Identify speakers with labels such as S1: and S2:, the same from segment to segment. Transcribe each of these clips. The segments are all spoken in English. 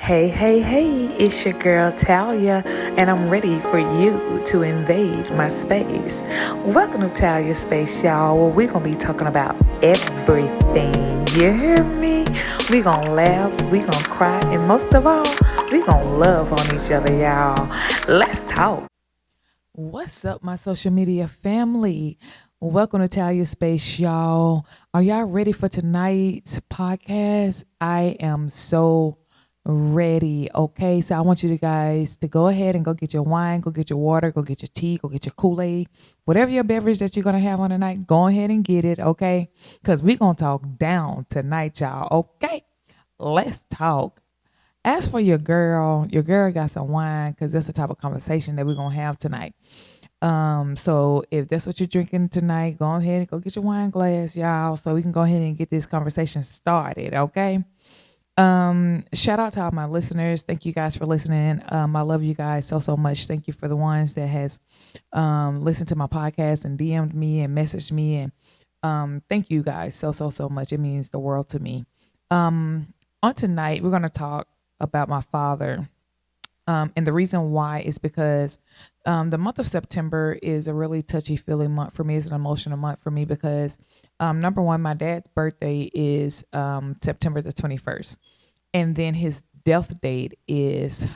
S1: Hey, hey, hey, it's your girl Talia, and I'm ready for you to invade my space. Welcome to Talia Space, y'all, where we're going to be talking about everything. You hear me? We're going to laugh, we're going to cry, and most of all, we're going to love on each other, y'all. Let's talk. What's up, my social media family? Welcome to Talia Space, y'all. Are y'all ready for tonight's podcast? I am so ready. Okay, so I want you guys to go ahead and go get your wine, go get your water, go get your tea, go get your Kool-Aid, whatever your beverage that you're gonna have on tonight. Go ahead and get it, okay? Because we're gonna talk down tonight, y'all. Okay, let's talk. As for your girl got some wine because that's the type of conversation that we're gonna have tonight. So if that's what you're drinking tonight, go ahead and go get your wine glass, y'all, so we can go ahead and get this conversation started, okay? Shout out to all my listeners. Thank you guys for listening. I love you guys so much. Thank you for the ones that has listened to my podcast and DM'd me and messaged me, and thank you guys so much. It means the world to me. On tonight we're gonna talk about my father. And the reason why is because the month of September is a really touchy feeling month for me. It's an emotional month for me because number one, my dad's birthday is September the 21st. And then his death date is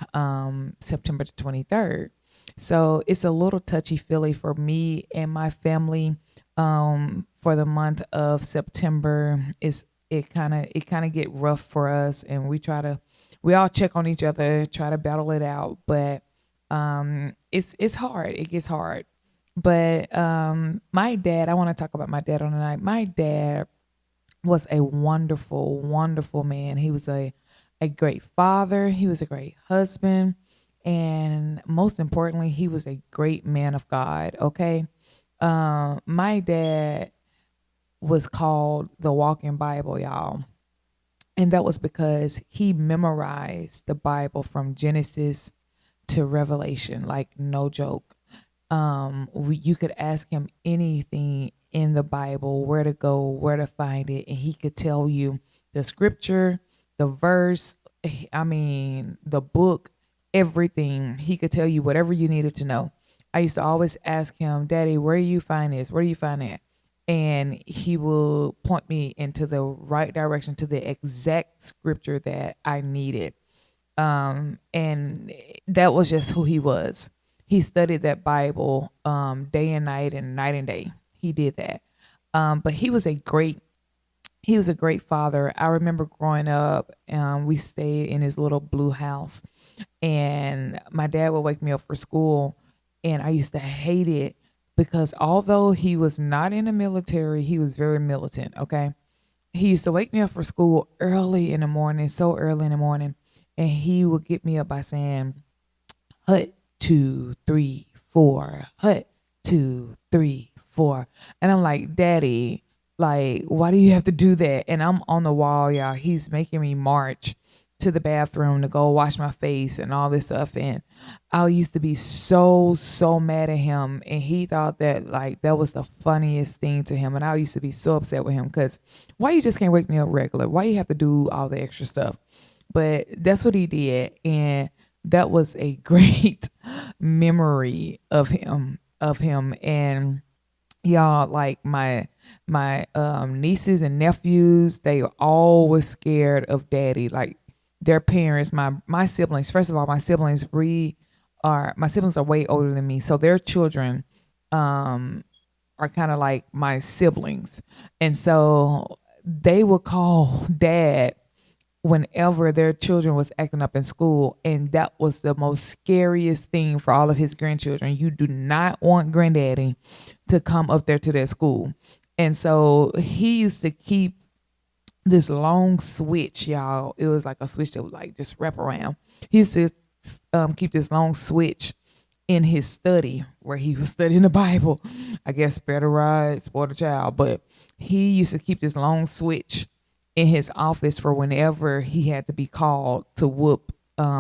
S1: September the 23rd. So it's a little touchy feely for me and my family for the month of September. It kind of get rough for us, and we all check on each other, try to battle it out, but it's hard. It gets hard. But my dad, I want to talk about my dad on the night. My dad was a wonderful man. He was a great father. He was a great husband. And most importantly, he was a great man of God. Okay. My dad was called the Walking Bible, y'all. And that was because he memorized the Bible from Genesis to Revelation, like no joke. You could ask him anything in the Bible, where to go, where to find it, and he could tell you the scripture, the verse, I mean, the book, everything. He could tell you whatever you needed to know. I used to always ask him, Daddy, where do you find this? Where do you find that? And he will point me into the right direction to the exact scripture that I needed. And that was just who he was. He studied that Bible day and night and night and day. He did that. But he was a great father. I remember growing up, we stayed in his little blue house, and my dad would wake me up for school, and I used to hate it because although he was not in the military, he was very militant. Okay, he used to wake me up for school early in the morning, so early in the morning, and he would get me up by saying, "Hut 2 3 4, hut 2 3 4," and I'm like, "Daddy, like, why do you have to do that?" And I'm on the wall, y'all. He's making me march to the bathroom to go wash my face and all this stuff. And I used to be so mad at him. And he thought that like that was the funniest thing to him. And I used to be so upset with him because why you just can't wake me up regular? Why you have to do all the extra stuff? But that's what he did. And that was a great memory of him. And y'all, like my nieces and nephews, they are always scared of daddy. Like their parents, my siblings, first of all, my siblings are way older than me, so their children are kind of like my siblings, and so they would call dad whenever their children was acting up in school, and that was the most scariest thing for all of his grandchildren. You do not want granddaddy to come up there to their school. And so he used to keep this long switch, y'all. It was like a switch that would like just wrap around. He used to keep this long switch in his study where he was studying the Bible. I guess spare the rod, spoil the child. But he used to keep this long switch in his office for whenever he had to be called to whoop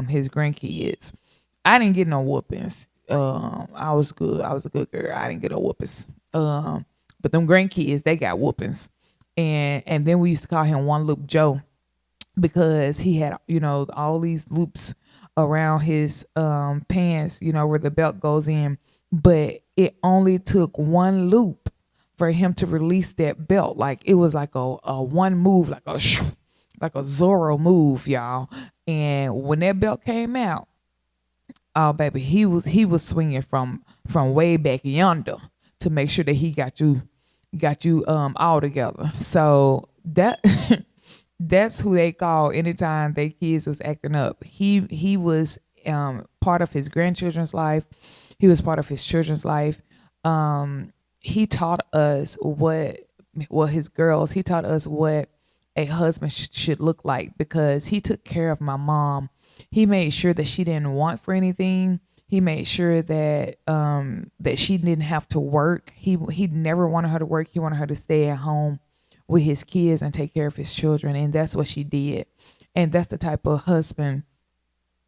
S1: his grandkids. I didn't get no whoopings. I was good. I was a good girl. I didn't get no whoopings. But them grandkids, they got whoopings. And then we used to call him One Loop Joe because he had, all these loops around his pants, where the belt goes in. But it only took one loop for him to release that belt. Like it was like a one move, like a like a Zorro move, y'all. And when that belt came out, oh baby, he was swinging from way back yonder to make sure that he got you all together. So that that's who they call anytime their kids was acting up. He was part of his grandchildren's life. He was part of his children's life. He taught us his girls. He taught us what a husband should look like because he took care of my mom. He made sure that she didn't want for anything. He made sure that that she didn't have to work. He never wanted her to work. He wanted her to stay at home with his kids and take care of his children, and that's what she did. And that's the type of husband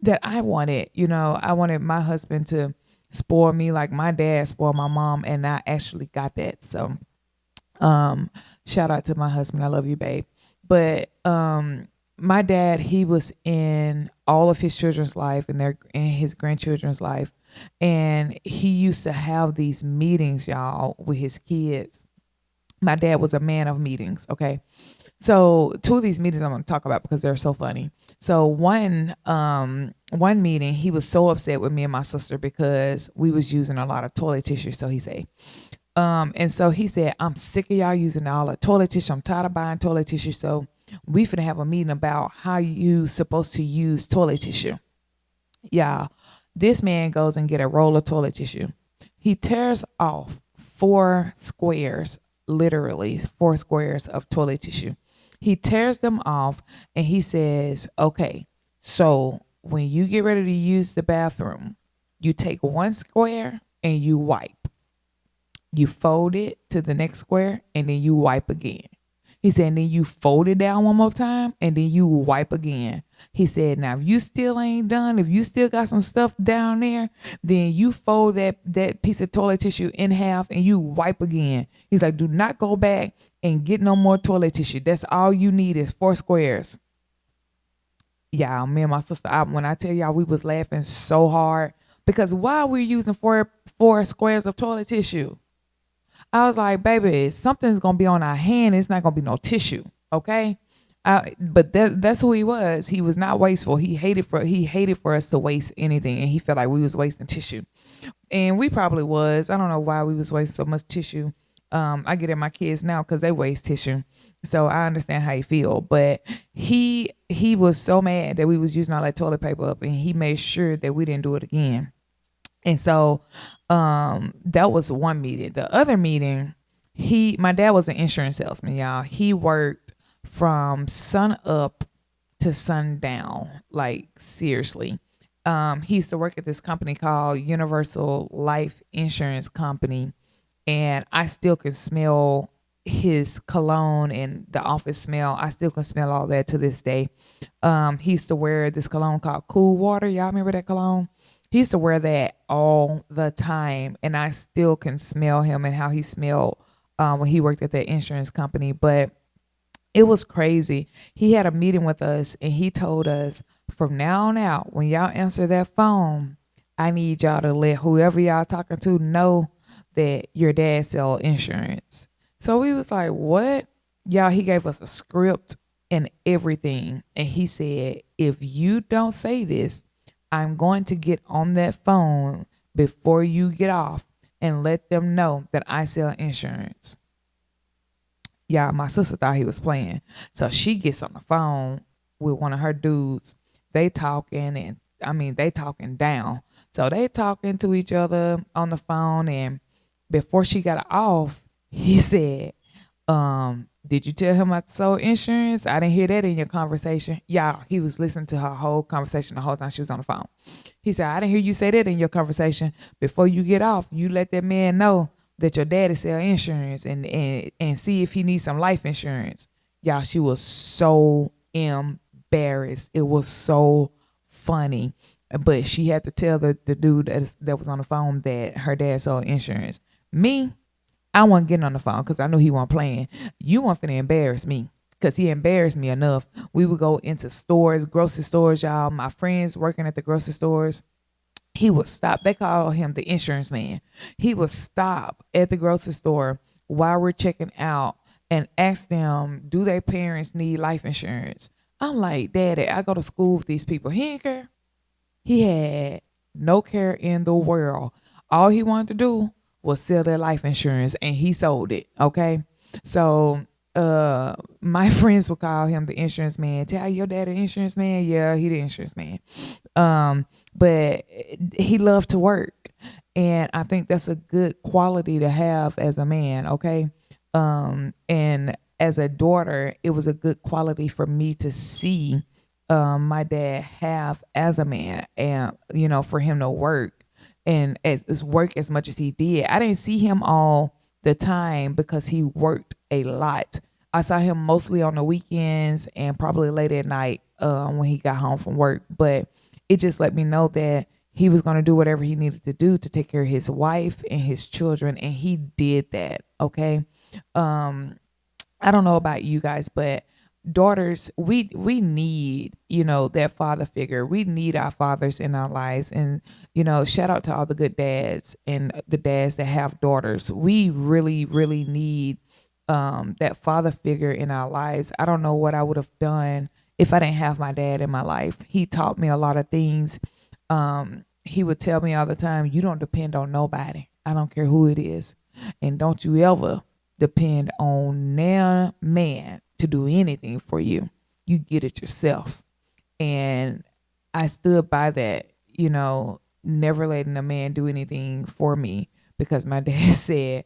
S1: that I wanted. I wanted my husband to spoil me like my dad spoiled my mom, and I actually got that. So shout out to my husband. I love you, babe. But my dad, he was in all of his children's life and his grandchildren's life. And he used to have these meetings, y'all, with his kids. My dad was a man of meetings, okay? So two of these meetings I'm going to talk about because they're so funny. So one meeting, he was so upset with me and my sister because we was using a lot of toilet tissue, so he said. And so he said, I'm sick of y'all using all the toilet tissue. I'm tired of buying toilet tissue. So we finna have a meeting about how you supposed to use toilet tissue. Y'all, this man goes and get a roll of toilet tissue. He tears off 4 squares, literally 4 squares of toilet tissue. He tears them off and he says, okay, so when you get ready to use the bathroom, you take 1 square and you wipe. You fold it to the next square and then you wipe again. He said, and then you fold it down one more time and then you wipe again. He said, now if you still ain't done, if you still got some stuff down there, then you fold that piece of toilet tissue in half and you wipe again. He's like, do not go back and get no more toilet tissue. That's all you need is 4 squares. Y'all, me and my sister, when I tell y'all, we was laughing so hard because why we're using four squares of toilet tissue? I was like, baby, something's going to be on our hand. It's not going to be no tissue. Okay. But that's who he was. He was not wasteful. He hated for us to waste anything. And he felt like we was wasting tissue. And we probably was. I don't know why we was wasting so much tissue. I get at my kids now because they waste tissue. So I understand how you feel. But he was so mad that we was using all that toilet paper up and he made sure that we didn't do it again. And so that was one meeting. The other meeting, my dad was an insurance salesman, y'all. He worked from sun up to sundown, like seriously. He used to work at this company called Universal Life Insurance Company, and I still can smell his cologne and the office smell. I still can smell all that to this day. He used to wear this cologne called Cool Water. Y'all remember that cologne? He used to wear that all the time, and I still can smell him and how he smelled when he worked at that insurance company. But it was crazy. He had a meeting with us, and he told us, from now on out, when y'all answer that phone, I need y'all to let whoever y'all talking to know that your dad sell insurance. So we was like, what? Y'all, he gave us a script and everything. And he said, if you don't say this, I'm going to get on that phone before you get off and let them know that I sell insurance. Yeah, my sister thought he was playing. So she gets on the phone with one of her dudes. They talking they talking down. So they talking to each other on the phone. And before she got off, he said, did you tell him I sold insurance? I didn't hear that in your conversation. Yeah, he was listening to her whole conversation the whole time she was on the phone. He said, I didn't hear you say that in your conversation. Before you get off, you let that man know that your daddy sell insurance and see if he needs some life insurance. Y'all, she was so embarrassed. It was so funny. But she had to tell the dude that was on the phone that her dad sold insurance. Me, I wasn't getting on the phone because I knew he wasn't playing. You weren't finna embarrass me because he embarrassed me enough. We would go into stores, grocery stores, y'all. My friends working at the grocery stores, he would stop. They call him the insurance man. He would stop at the grocery store while we're checking out and ask them, do their parents need life insurance? I'm like, Daddy, I go to school with these people. He didn't care. He had no care in the world. All he wanted to do was sell their life insurance, and he sold it. Okay. So my friends would call him the insurance man. Tell your dad an insurance man? Yeah, he the insurance man. But he loved to work. And I think that's a good quality to have as a man, okay? And as a daughter, it was a good quality for me to see my dad have as a man, and for him to work and as work as much as he did. I didn't see him all the time because he worked a lot. I saw him mostly on the weekends and probably late at night when he got home from work. But it just let me know that he was going to do whatever he needed to do to take care of his wife and his children, and he did that. Okay. I don't know about you guys, but daughters, we need that father figure. We need our fathers in our lives. And shout out to all the good dads and the dads that have daughters. We really need that father figure in our lives. I don't know what I would have done if I didn't have my dad in my life. He taught me a lot of things. He would tell me all the time, you don't depend on nobody. I don't care who it is. And don't you ever depend on no man to do anything for you. You get it yourself. And I stood by that, never letting a man do anything for me because my dad said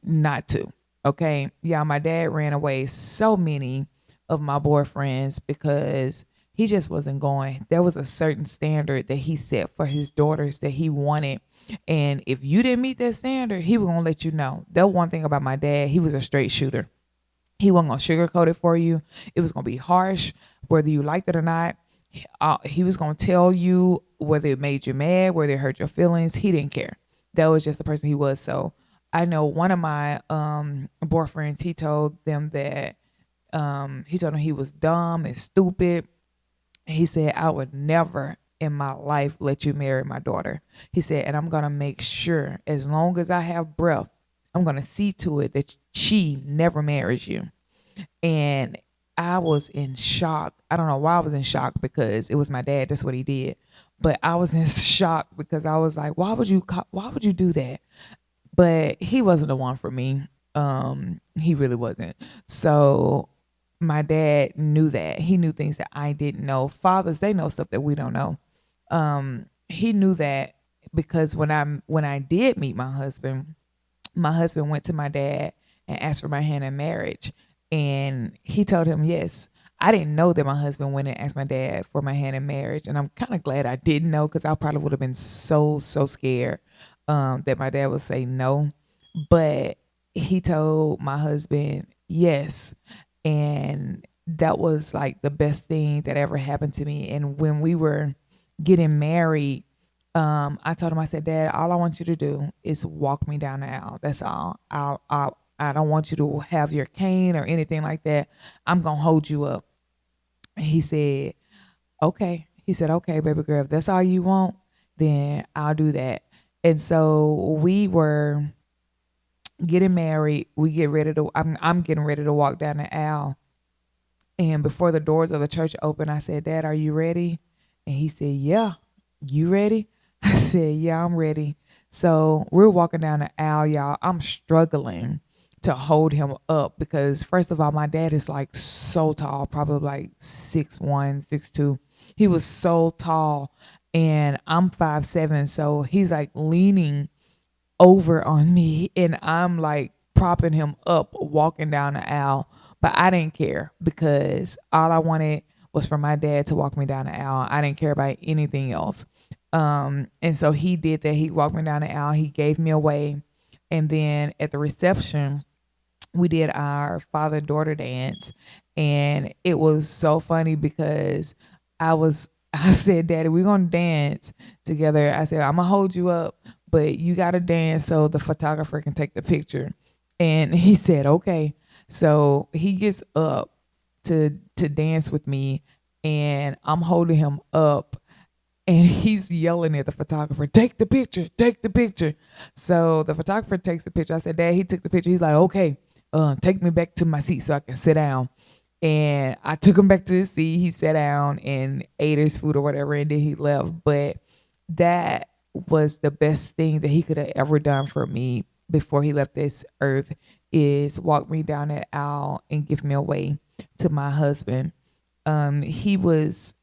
S1: not to. Okay. Yeah, my dad ran away so many of my boyfriends because he just wasn't going. There was a certain standard that he set for his daughters that he wanted. And if you didn't meet that standard, he was going to let you know. That one thing about my dad, he was a straight shooter. He wasn't going to sugarcoat it for you. It was going to be harsh, whether you liked it or not. He was going to tell you whether it made you mad, whether it hurt your feelings. He didn't care. That was just the person he was. So I know one of my boyfriends, he told them that he told them he was dumb and stupid. He said, I would never in my life let you marry my daughter. He said, and I'm going to make sure as long as I have breath, I'm going to see to it that she never marries you. And I was in shock. I don't know why I was in shock because it was my dad. That's what he did. But I was in shock because I was like, why would you do that? But he wasn't the one for me. He really wasn't. So my dad knew that. He knew things that I didn't know. Fathers, they know stuff that we don't know. He knew that because when I did meet my husband went to my dad and asked for my hand in marriage, and he told him yes. I didn't know that my husband went and asked my dad for my hand in marriage, and I'm kind of glad I didn't know because I probably would have been so scared that my dad would say no. But he told my husband yes, and that was like the best thing that ever happened to me. And when we were getting married, I told him, I said, Dad, all I want you to do is walk me down the aisle. That's all. I don't want you to have your cane or anything like that. I'm going to hold you up. And he said, okay. He said, okay, baby girl, if that's all you want, then I'll do that. And so we were getting married. I'm getting ready to walk down the aisle. And before the doors of the church opened, I said, Dad, are you ready? And he said, yeah. You ready? I said, yeah, I'm ready. So we're walking down the aisle, y'all. I'm struggling to hold him up because first of all, my dad is like so tall, probably like 6'1", 6'2". He was so tall and I'm 5'7". So he's like leaning over on me and I'm like propping him up, walking down the aisle. But I didn't care because all I wanted was for my dad to walk me down the aisle. I didn't care about anything else. And so he did that. He walked me down the aisle. He gave me away. And then at the reception, we did our father-daughter dance. And it was so funny because I said, Daddy, we're going to dance together. I said, I'm going to hold you up, but you got to dance so the photographer can take the picture. And he said, okay. So he gets up
S2: to dance with me, and I'm holding him up, and he's yelling at the photographer, take the picture, take the picture. So the photographer takes the picture. I said, Dad, he took the picture. He's like, okay, take me back to my seat so I can sit down. And I took him back to his seat. He sat down and ate his food or whatever, and then he left. But that was the best thing that he could have ever done for me before he left this earth, is walk me down that aisle and give me away to my husband. He was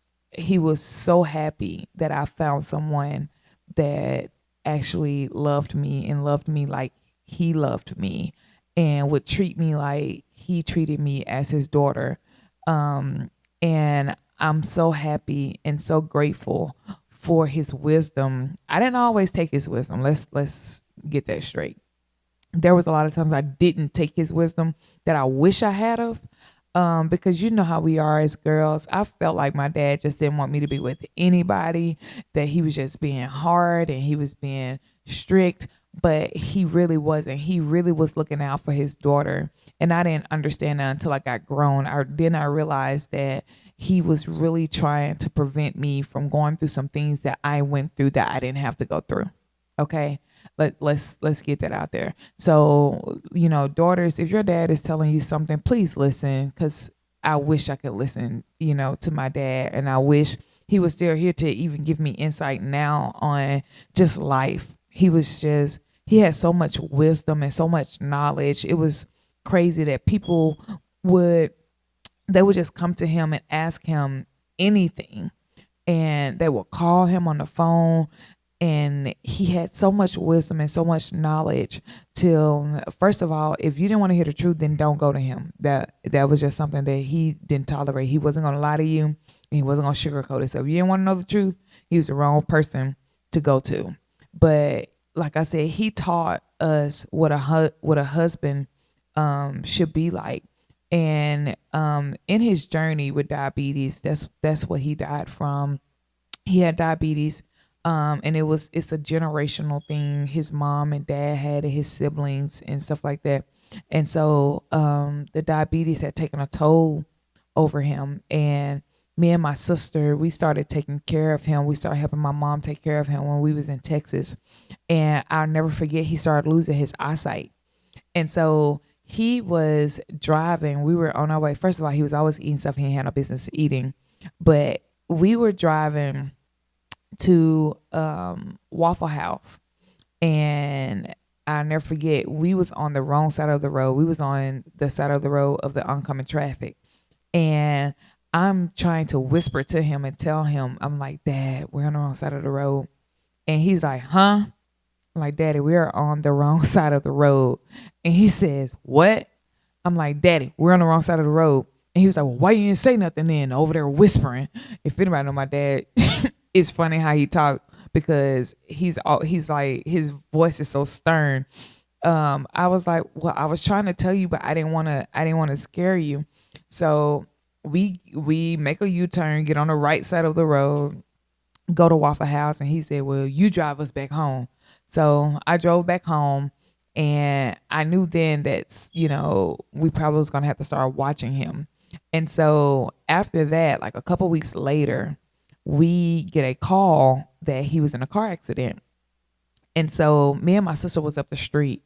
S2: so happy that I found someone that actually loved me and loved me like he loved me, and would treat me like he treated me as his daughter. And I'm so happy and so grateful for his wisdom. I didn't always take his wisdom. Let's get that straight. There was a lot of times I didn't take his wisdom that I wish I had of. Because you know how we are as girls. I felt like my dad just didn't want me to be with anybody, that he was just being hard and he was being strict, but he really wasn't. He really was looking out for his daughter. And I didn't understand that until I got grown. Then I realized that he was really trying to prevent me from going through some things that I went through that I didn't have to go through. Okay. Let's get that out there. So, daughters, if your dad is telling you something, please listen, because I wish I could listen, to my dad, and I wish he was still here to even give me insight now on just life. He had so much wisdom and so much knowledge. It was crazy that people would they would just come to him and ask him anything, and they would call him on the phone, and he had so much wisdom and so much knowledge. Till, first of all, if you didn't want to hear the truth, then don't go to him. That was just something that he didn't tolerate. He wasn't going to lie to you, and he wasn't going to sugarcoat it. So if you didn't want to know the truth, he was the wrong person to go to. But like I said, he taught us what a husband should be like. And in his journey with diabetes, that's what he died from. He had diabetes, and it's a generational thing. His mom and dad had it, his siblings and stuff like that. And so the diabetes had taken a toll over him. And me and my sister, we started taking care of him. We started helping my mom take care of him when we was in Texas. And I'll never forget, he started losing his eyesight. And so he was driving. We were on our way. First of all, he was always eating stuff he had no business eating. But we were driving to Waffle House, and I'll never forget, we was on the wrong side of the road. We was on the side of the road of the oncoming traffic. And I'm trying to whisper to him and tell him, I'm like, Dad, we're on the wrong side of the road. And he's like, huh? I'm like, Daddy, we are on the wrong side of the road. And he says, what? I'm like, Daddy, we're on the wrong side of the road. And he was like, well, why you didn't say nothing then? Over there whispering. If anybody know my dad, it's funny how he talked, because he's like, his voice is so stern. I was like, well, I was trying to tell you, but I didn't want to scare you. So we make a U-turn, get on the right side of the road, go to Waffle House, and he said, well, you drive us back home. So I drove back home, and I knew then that, we probably was going to have to start watching him. And so after that, like a couple weeks later, we get a call that he was in a car accident. And so me and my sister was up the street,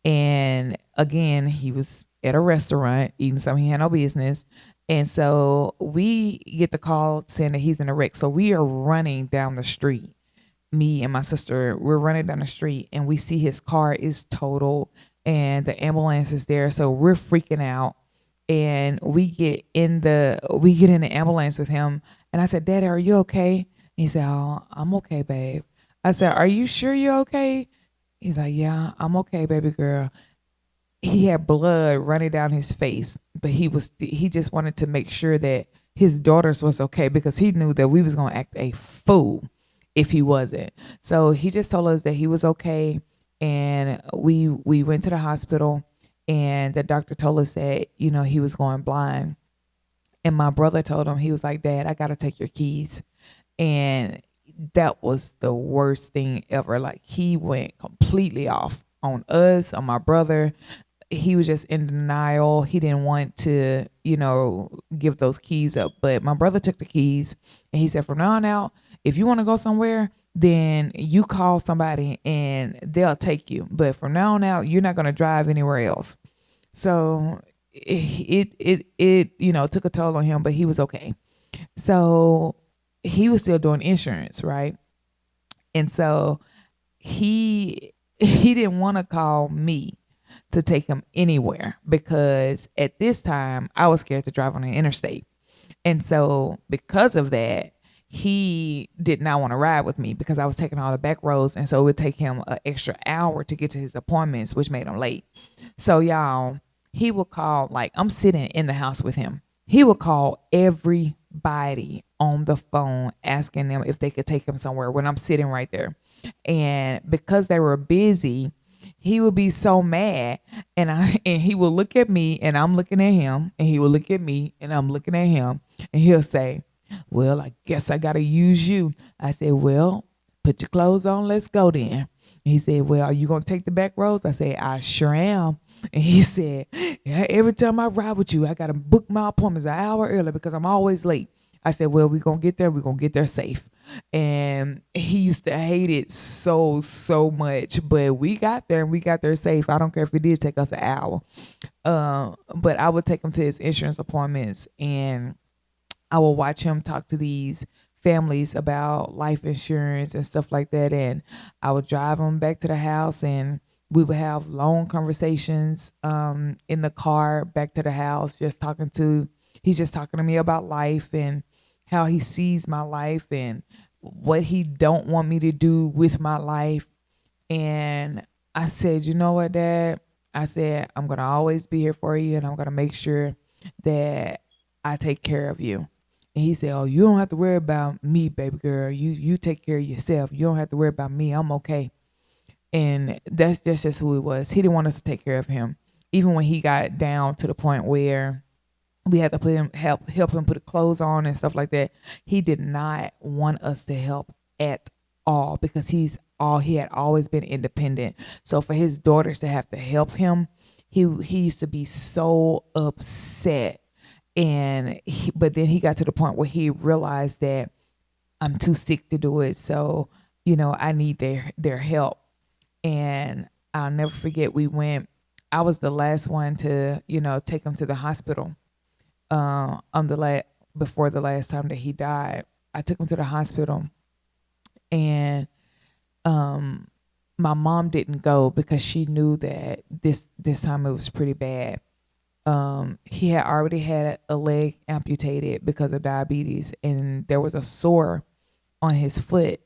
S2: and again, he was at a restaurant eating something he had no business. And so we get the call saying that he's in a wreck. So we are running down the street. Me and my sister, we're running down the street, and we see his car is totaled and the ambulance is there. So we're freaking out, and we get in the ambulance with him. And I said, Daddy, are you okay? He said, oh, I'm okay, babe. I said, are you sure you're okay? He's like, yeah, I'm okay, baby girl. He had blood running down his face, but he just wanted to make sure that his daughters was okay, because he knew that we was going to act a fool if he wasn't. So he just told us that he was okay, and we went to the hospital, and the doctor told us that he was going blind. And my brother told him, he was like, Dad, I got to take your keys. And that was the worst thing ever. Like, he went completely off on us, on my brother. he was just in denial. He didn't want to, give those keys up. But my brother took the keys and he said, from now on out, if you want to go somewhere, then you call somebody and they'll take you. But from now on out, you're not going to drive anywhere else. So it took a toll on him, but he was okay. So he was still doing insurance, right? And so he didn't want to call me to take him anywhere because at this time I was scared to drive on the interstate. And so because of that, he did not want to ride with me because I was taking all the back roads. And so it would take him an extra hour to get to his appointments, which made him late. So y'all, he would call, like I'm sitting in the house with him. He would call everybody on the phone asking them if they could take him somewhere when I'm sitting right there. And because they were busy, he would be so mad, and he would look at me and I'm looking at him, and he would look at me and I'm looking at him, and he'll say, well, I guess I gotta use you. I said, well, put your clothes on, let's go then. He said, well, are you gonna take the back roads? I said, I sure am. And he said, yeah, every time I ride with you, I gotta book my appointments an hour early because I'm always late. I said, well, we're gonna get there safe. And he used to hate it so much, but we got there and we got there safe. I don't care if it did take us an hour. But I would take him to his insurance appointments, and I will watch him talk to these families about life insurance and stuff like that. And I would drive him back to the house, and we would have long conversations in the car back to the house, he's just talking to me about life and how he sees my life and what he don't want me to do with my life. And I said, you know what, Dad? I said, I'm going to always be here for you, and I'm going to make sure that I take care of you. And he said, oh, you don't have to worry about me, baby girl. You take care of yourself. You don't have to worry about me. I'm okay. And that's just who he was. He didn't want us to take care of him. Even when he got down to the point where we had to help him put clothes on and stuff like that, he did not want us to help at all because he had always been independent. So for his daughters to have to help him, he used to be so upset. But then he got to the point where he realized that I'm too sick to do it. So, I need their help. And I'll never forget, I was the last one to, take him to the hospital. Before the last time that he died, I took him to the hospital, and my mom didn't go because she knew that this time it was pretty bad. He had already had a leg amputated because of diabetes, and there was a sore on his foot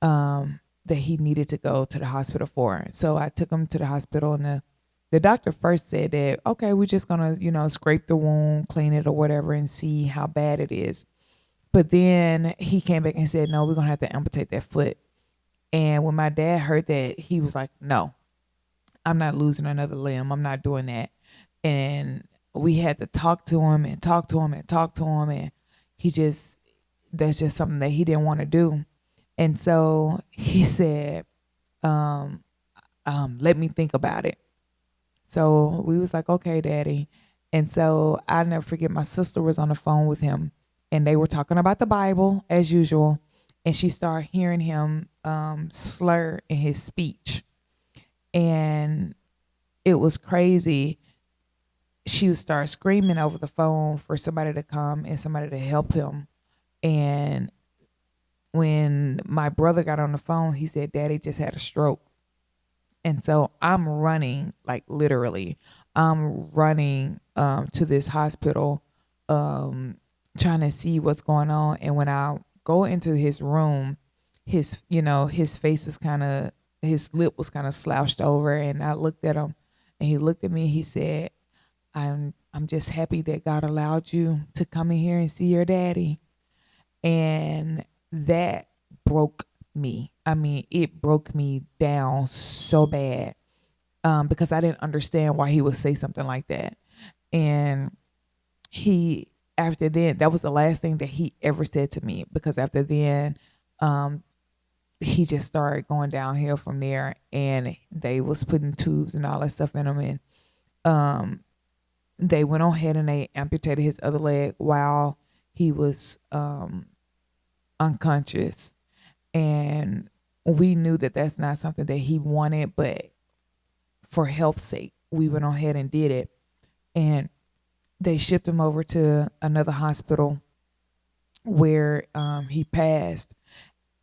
S2: that he needed to go to the hospital for. So I took him to the hospital, and the doctor first said that, okay, we're just gonna, scrape the wound, clean it or whatever, and see how bad it is. But then he came back and said, no, we're gonna have to amputate that foot. And when my dad heard that, he was like, no, I'm not losing another limb. I'm not doing that. And we had to talk to him and talk to him and talk to him. And that's just something that he didn't want to do. And so he said, let me think about it. So we was like, okay, Daddy. And so I'll never forget, my sister was on the phone with him, and they were talking about the Bible as usual. And she started hearing him slur in his speech. And it was crazy. She would start screaming over the phone for somebody to come and somebody to help him. And when my brother got on the phone, he said, Daddy just had a stroke. And so I'm running, like literally, I'm running to this hospital, trying to see what's going on. And when I go into his room, his face was his lip was kind of slouched over. And I looked at him, and he looked at me. He said, I'm just happy that God allowed you to come in here and see your daddy. And that broke me. I mean, it broke me down so bad because I didn't understand why he would say something like that. And after then, that was the last thing that he ever said to me, because after then, he just started going downhill from there, and they was putting tubes and all that stuff in him. And They went on ahead and they amputated his other leg while he was unconscious. And we knew that that's not something that he wanted, but for health's sake, we went on ahead and did it. And they shipped him over to another hospital where he passed.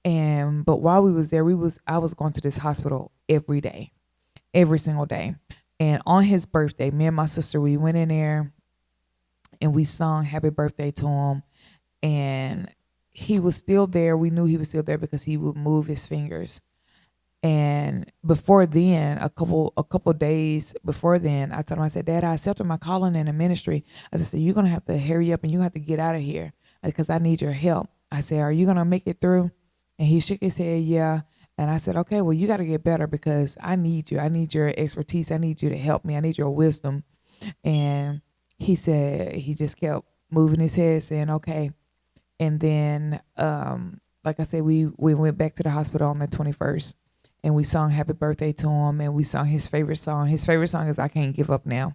S2: And but while we was there, I was going to this hospital every day, every single day. And on his birthday, me and my sister, we went in there and we sung happy birthday to him. And he was still there. We knew he was still there because he would move his fingers. And before then, a couple days before then, I told him, I said, Dad, I accepted my calling in the ministry. I said, so you're gonna have to hurry up and you have to get out of here because I need your help. I said, are you gonna make it through? And he shook his head, yeah. And I said, okay, well, you got to get better because I need you. I need your expertise. I need you to help me. I need your wisdom. And he said, he just kept moving his head saying, okay. And then, like I said, we went back to the hospital on the 21st and we sung happy birthday to him and we sung his favorite song. His favorite song is I Can't Give Up Now.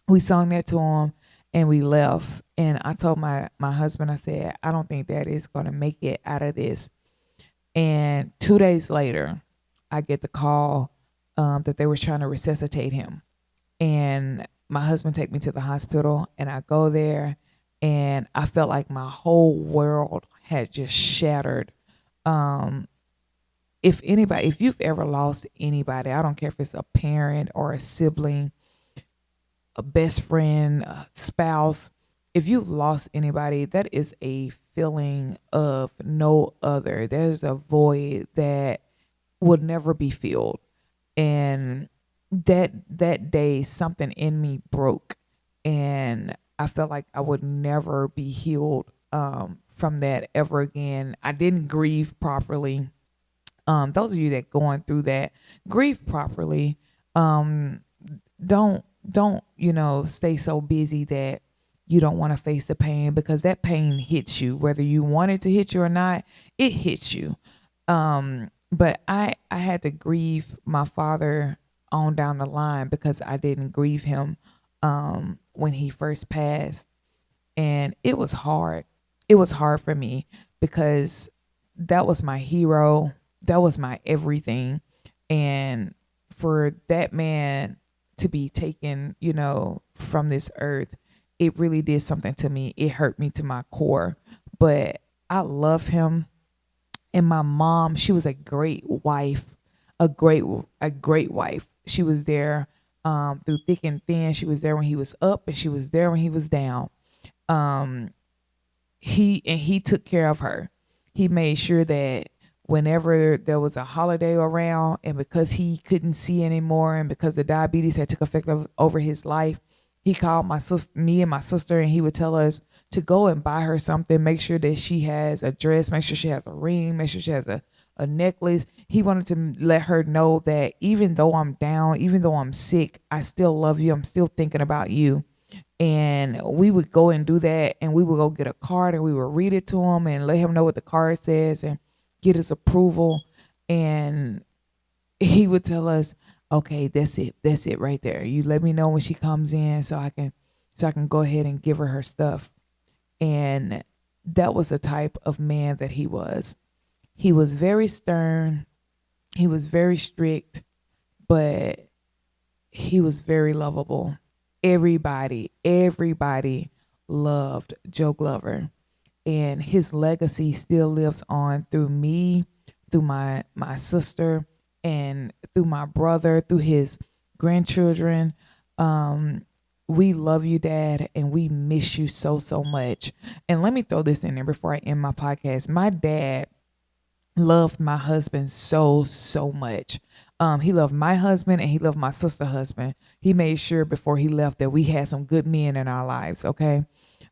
S2: We sung that to him and we left. And I told my husband, I said, I don't think Dad is going to make it out of this. And 2 days later, I get the call that they were trying to resuscitate him. And my husband take me to the hospital and I go there and I felt like my whole world had just shattered. If you've ever lost anybody, I don't care if it's a parent or a sibling, a best friend, a spouse, if you've lost anybody, that is a feeling of no other. There's a void that will never be filled. And that day something in me broke and I felt like I would never be healed from that ever again. I didn't grieve properly. Those of you that going through that, grieve properly. Don't stay so busy that you don't want to face the pain because that pain hits you whether you want it to hit you or not. It hits you. But I had to grieve my father on down the line because I didn't grieve him when he first passed. And it was hard. It was hard for me because that was my hero. That was my everything. And for that man to be taken, from this earth, it really did something to me. It hurt me to my core. But I love him. And my mom, she was a great wife, a great wife. She was there through thick and thin. She was there when he was up and she was there when he was down. He took care of her. He made sure that whenever there was a holiday around and because he couldn't see anymore and because the diabetes had took effect over his life, he called me and my sister, and he would tell us to go and buy her something, make sure that she has a dress, make sure she has a ring, make sure she has a necklace. He wanted to let her know that even though I'm down, even though I'm sick, I still love you. I'm still thinking about you. And we would go and do that, and we would go get a card and we would read it to him and let him know what the card says and get his approval. And he would tell us, okay, that's it right there. You let me know when she comes in so I can go ahead and give her stuff. And that was the type of man that he was. He was very stern. He was very strict, but he was very lovable. Everybody loved Joe Glover, and his legacy still lives on through me, through my sister, and through my brother, through his grandchildren. We love you, Dad, and we miss you so much. And let me throw this in there before I end my podcast. My dad loved my husband so much. He loved my husband and he loved my sister's husband. He made sure before he left that we had some good men in our lives, okay?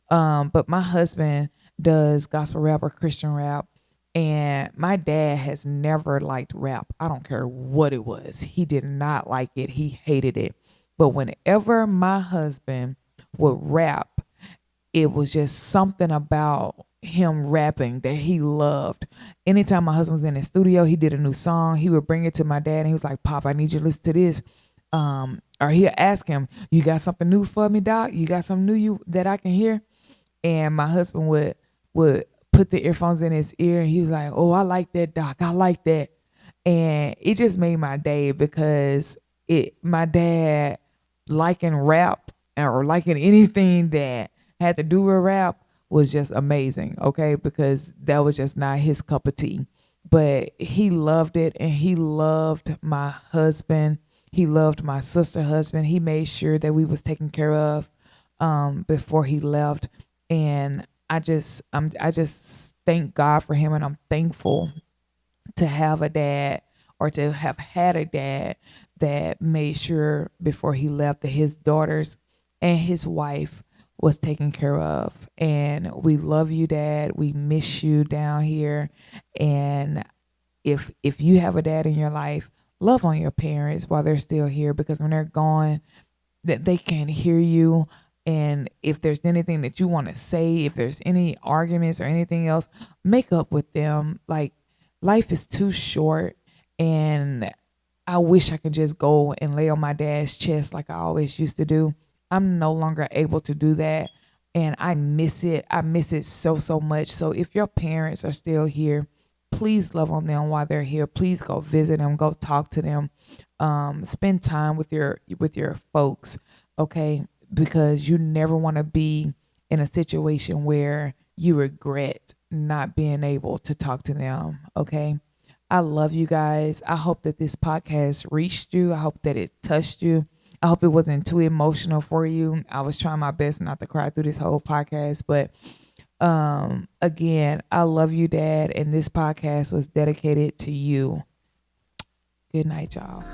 S2: But my husband does gospel rap or Christian rap, and my dad has never liked rap. I don't care what it was. He did not like it. He hated it. But whenever my husband would rap, it was just something about him rapping that he loved. Anytime my husband was in the studio, he did a new song, he would bring it to my dad and he was like, Pop, I need you to listen to this. or he'll ask him, "You got something new for me, Doc? You got something new that I can hear?" And my husband would put the earphones in his ear, and he was like, "Oh, I like that, Doc. I like that." And it just made my day because my dad liking rap or liking anything that had to do with rap was just amazing, okay? Because that was just not his cup of tea. But he loved it, and he loved my husband. He loved my sister husband. He made sure that we was taken care of before he left. And I just thank God for him, and I'm thankful to have a dad, or to have had a dad that made sure before he left that his daughters and his wife was taken care of. And we love you, Dad. We miss you down here. And if you have a dad in your life, love on your parents while they're still here, because when they're gone, that they can hear you. And if there's anything that you want to say, if there's any arguments or anything else, make up with them. Like, life is too short, and I wish I could just go and lay on my dad's chest like I always used to do. I'm no longer able to do that, and I miss it. I miss it so, so much. So if your parents are still here, please love on them while they're here. Please go visit them, go talk to them, spend time with your folks, okay? Because you never want to be in a situation where you regret not being able to talk to them, okay? I love you guys. I hope that this podcast reached you. I hope that it touched you. I hope it wasn't too emotional for you. I was trying my best not to cry through this whole podcast, but again, I love you, Dad, and this podcast was dedicated to you. Good night, y'all.